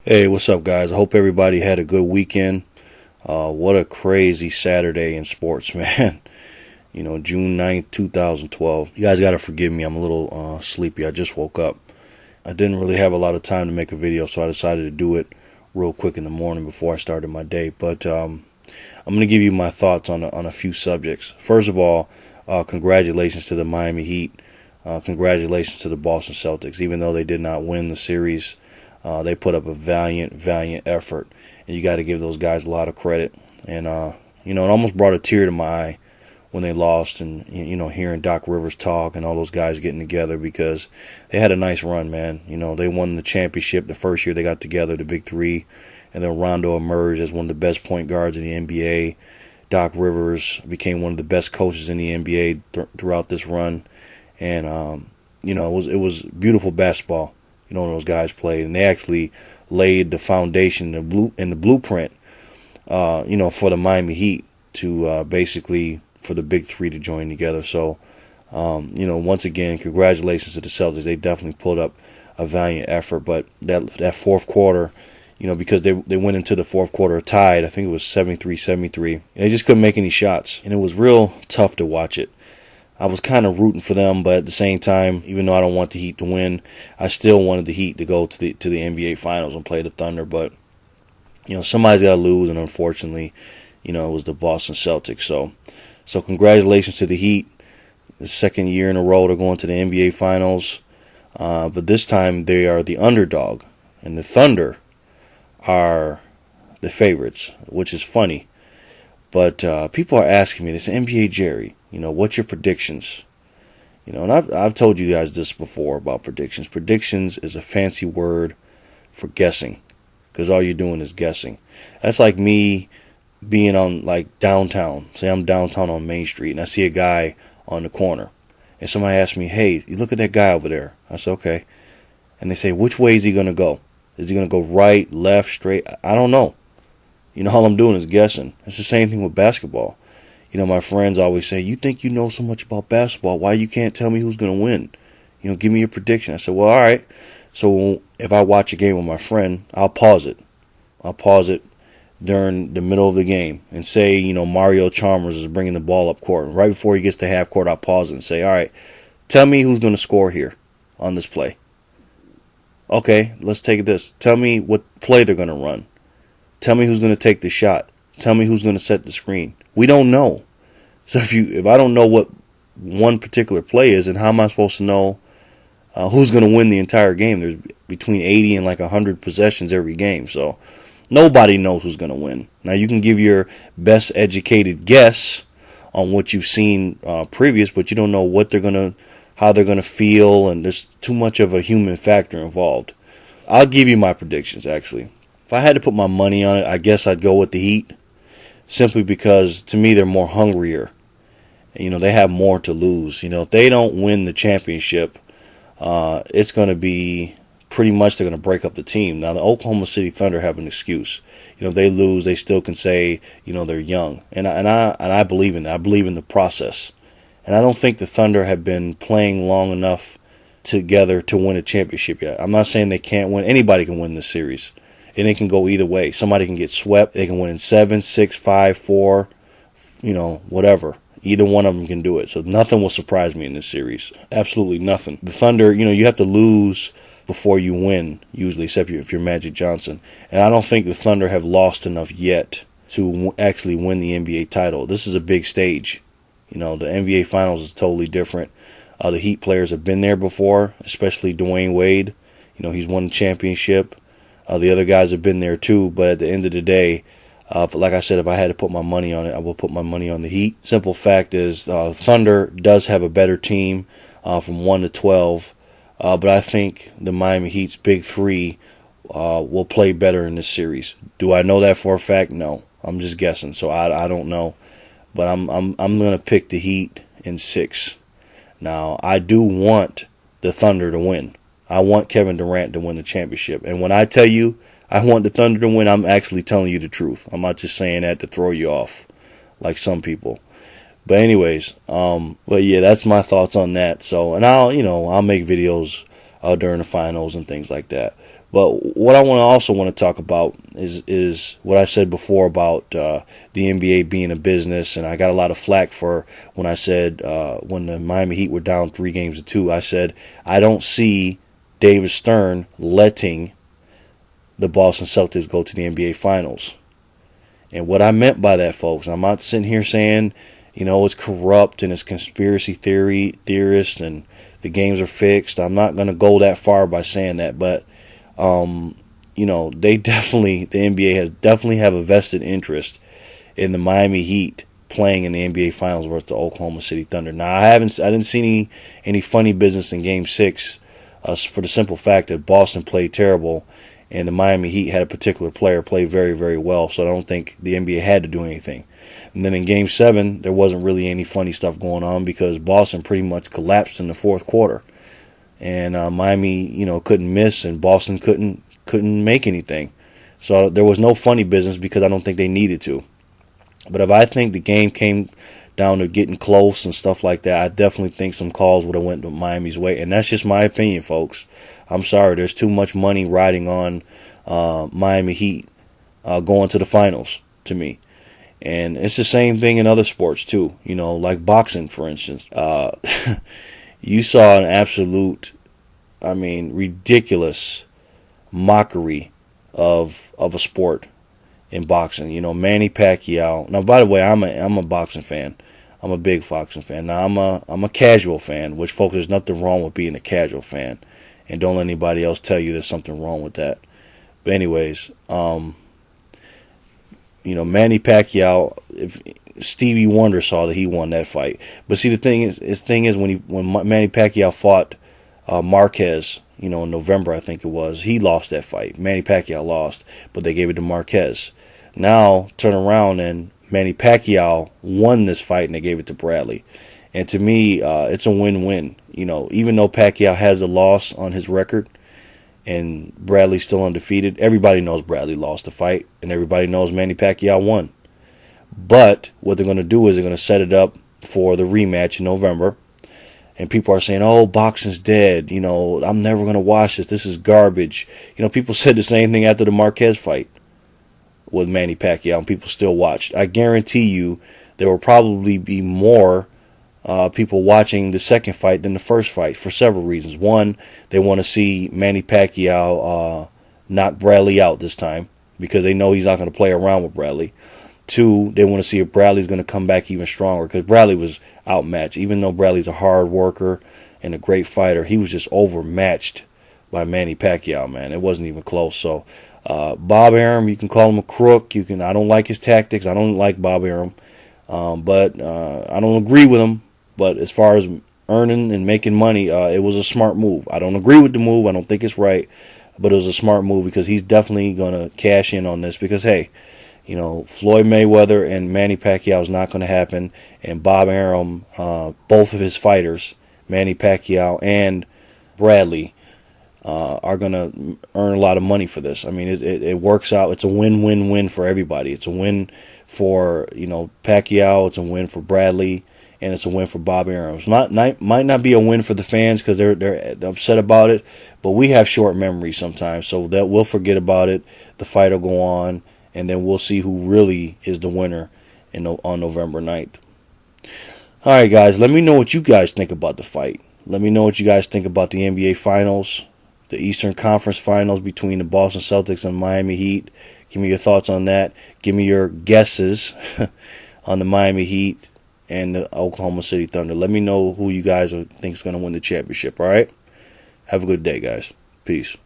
Hey, what's up, guys? I hope everybody had a good weekend. What a crazy Saturday in sports, man. June 9th, 2012. You guys got to forgive me. I'm a little sleepy. I just woke up. I didn't really have a lot of time to make a video, so I decided to do it real quick in the morning before I started my day. But I'm going to give you my thoughts on a few subjects. First of all, congratulations to the Miami Heat. Congratulations to the Boston Celtics. Even though they did not win the series, they put up a valiant effort, and you got to give those guys a lot of credit. And it almost brought a tear to my eye when they lost, and hearing Doc Rivers talk and all those guys getting together, because they had a nice run, man. They won the championship the first year they got together, the Big Three, and then Rondo emerged as one of the best point guards in the NBA. Doc Rivers became one of the best coaches in the NBA throughout this run, and it was beautiful basketball. Those guys played, and they actually laid the foundation, the blueprint, for the Miami Heat to basically for the Big Three to join together. So, once again, congratulations to the Celtics. They definitely pulled up a valiant effort, but that fourth quarter, because they went into the fourth quarter tied. I think it was 73-73, and they just couldn't make any shots, and it was real tough to watch it. I was kind of rooting for them, but at the same time, even though I don't want the Heat to win, I still wanted the Heat to go to the NBA Finals and play the Thunder. But somebody's got to lose, and unfortunately, it was the Boston Celtics. So congratulations to the Heat. The second year in a row they're going to the NBA Finals, but this time they are the underdog, and the Thunder are the favorites, which is funny. But people are asking me, this NBA Jerry, what's your predictions? And I've told you guys this before about predictions. Predictions is a fancy word for guessing, because all you're doing is guessing. That's like me being on downtown. Say I'm downtown on Main Street, and I see a guy on the corner, and somebody asks me, "Hey, you look at that guy over there." I say, "Okay," and they say, "Which way is he gonna go? Is he gonna go right, left, straight?" I don't know. All I'm doing is guessing. It's the same thing with basketball. My friends always say, "You think you know so much about basketball, why you can't tell me who's going to win? Give me a prediction." I said, "Well, all right." So if I watch a game with my friend, I'll pause it. I'll pause it during the middle of the game and say, Mario Chalmers is bringing the ball up court. And right before he gets to half court, I'll pause it and say, "All right, tell me who's going to score here on this play." "Okay, let's take this. Tell me what play they're going to run. Tell me who's going to take the shot. Tell me who's going to set the screen." We don't know. So if I don't know what one particular play is, and how am I supposed to know who's going to win the entire game? There's between 80 and 100 possessions every game. So nobody knows who's going to win. Now, you can give your best educated guess on what you've seen previous, but you don't know how they're going to feel, and there's too much of a human factor involved. I'll give you my predictions, actually. If I had to put my money on it, I guess I'd go with the Heat, simply because, to me, they're more hungrier. They have more to lose. If they don't win the championship, it's going to be pretty much they're going to break up the team. Now, the Oklahoma City Thunder have an excuse. If they lose, they still can say, they're young. And I believe in that. I believe in the process. And I don't think the Thunder have been playing long enough together to win a championship yet. I'm not saying they can't win. Anybody can win this series. And it can go either way. Somebody can get swept. They can win in 7, 6, 5, 4, whatever. Either one of them can do it. So nothing will surprise me in this series. Absolutely nothing. The Thunder, you have to lose before you win, usually, except if you're Magic Johnson. And I don't think the Thunder have lost enough yet to actually win the NBA title. This is a big stage. The NBA Finals is totally different. The Heat players have been there before, especially Dwayne Wade. He's won the championship. The other guys have been there too, but at the end of the day, like I said, if I had to put my money on it, I will put my money on the Heat. Simple fact is, Thunder does have a better team from 1 to 12, but I think the Miami Heat's Big Three will play better in this series. Do I know that for a fact? No, I'm just guessing, so I don't know, but I'm gonna pick the Heat in 6. Now, I do want the Thunder to win. I want Kevin Durant to win the championship. And when I tell you I want the Thunder to win, I'm actually telling you the truth. I'm not just saying that to throw you off like some people. But anyways, but yeah, that's my thoughts on that. So, and I'll make videos during the finals and things like that. But what I also want to talk about is what I said before about the NBA being a business, and I got a lot of flack for when I said when the Miami Heat were down 3-2, I said I don't see David Stern letting the Boston Celtics go to the NBA Finals. And what I meant by that, folks, I'm not sitting here saying, it's corrupt and it's conspiracy theorists and the games are fixed. I'm not going to go that far by saying that, but they definitely, the NBA has definitely have a vested interest in the Miami Heat playing in the NBA Finals versus the Oklahoma City Thunder. Now, I didn't see any funny business in Game 6 for the simple fact that Boston played terrible and the Miami Heat had a particular player play very, very well, so I don't think the NBA had to do anything. And then in Game 7, there wasn't really any funny stuff going on because Boston pretty much collapsed in the fourth quarter. And Miami, couldn't miss, and Boston couldn't make anything. So there was no funny business because I don't think they needed to. But if I think the game came down to getting close and stuff like that, I definitely think some calls would have went Miami's way. And that's just my opinion, folks. I'm sorry. There's too much money riding on Miami Heat going to the finals, to me. And it's the same thing in other sports, too. Like boxing, for instance. You saw an absolute, ridiculous mockery of a sport in boxing. Manny Pacquiao. Now, by the way, I'm a boxing fan. I'm a big boxing fan. Now, I'm a casual fan, which, folks, there's nothing wrong with being a casual fan. And don't let anybody else tell you there's something wrong with that. But anyways, Manny Pacquiao, if Stevie Wonder saw that he won that fight. But see, the thing is when Manny Pacquiao fought Marquez, in November, I think it was, he lost that fight. Manny Pacquiao lost, but they gave it to Marquez. Now, turn around and Manny Pacquiao won this fight and they gave it to Bradley. And to me, it's a win-win. Even though Pacquiao has a loss on his record and Bradley's still undefeated, everybody knows Bradley lost the fight and everybody knows Manny Pacquiao won. But what they're going to do is they're going to set it up for the rematch in November. And people are saying, oh, boxing's dead. I'm never going to watch this. This is garbage. People said the same thing after the Marquez fight with Manny Pacquiao, and people still watched. I guarantee you there will probably be more people watching the second fight than the first fight for several reasons. One, they want to see Manny Pacquiao knock Bradley out this time because they know he's not going to play around with Bradley. Two, they want to see if Bradley's going to come back even stronger because Bradley was outmatched. Even though Bradley's a hard worker and a great fighter, he was just overmatched by Manny Pacquiao, man. It wasn't even close. So Bob Arum, you can call him a crook. I don't like his tactics. I don't like Bob Arum. But I don't agree with him. But as far as earning and making money, it was a smart move. I don't agree with the move. I don't think it's right. But it was a smart move because he's definitely going to cash in on this because, hey, Floyd Mayweather and Manny Pacquiao is not going to happen. And Bob Arum, both of his fighters, Manny Pacquiao and Bradley, are going to earn a lot of money for this. It works out. It's a win-win-win for everybody. It's a win for, Pacquiao. It's a win for Bradley. And it's a win for Bob Arum. It might not be a win for the fans because they're upset about it. But we have short memories sometimes. So that we'll forget about it. The fight will go on. And then we'll see who really is the winner on November 9th. All right, guys, let me know what you guys think about the fight. Let me know what you guys think about the NBA Finals, the Eastern Conference Finals between the Boston Celtics and Miami Heat. Give me your thoughts on that. Give me your guesses on the Miami Heat and the Oklahoma City Thunder. Let me know who you guys think is going to win the championship, all right? Have a good day, guys. Peace.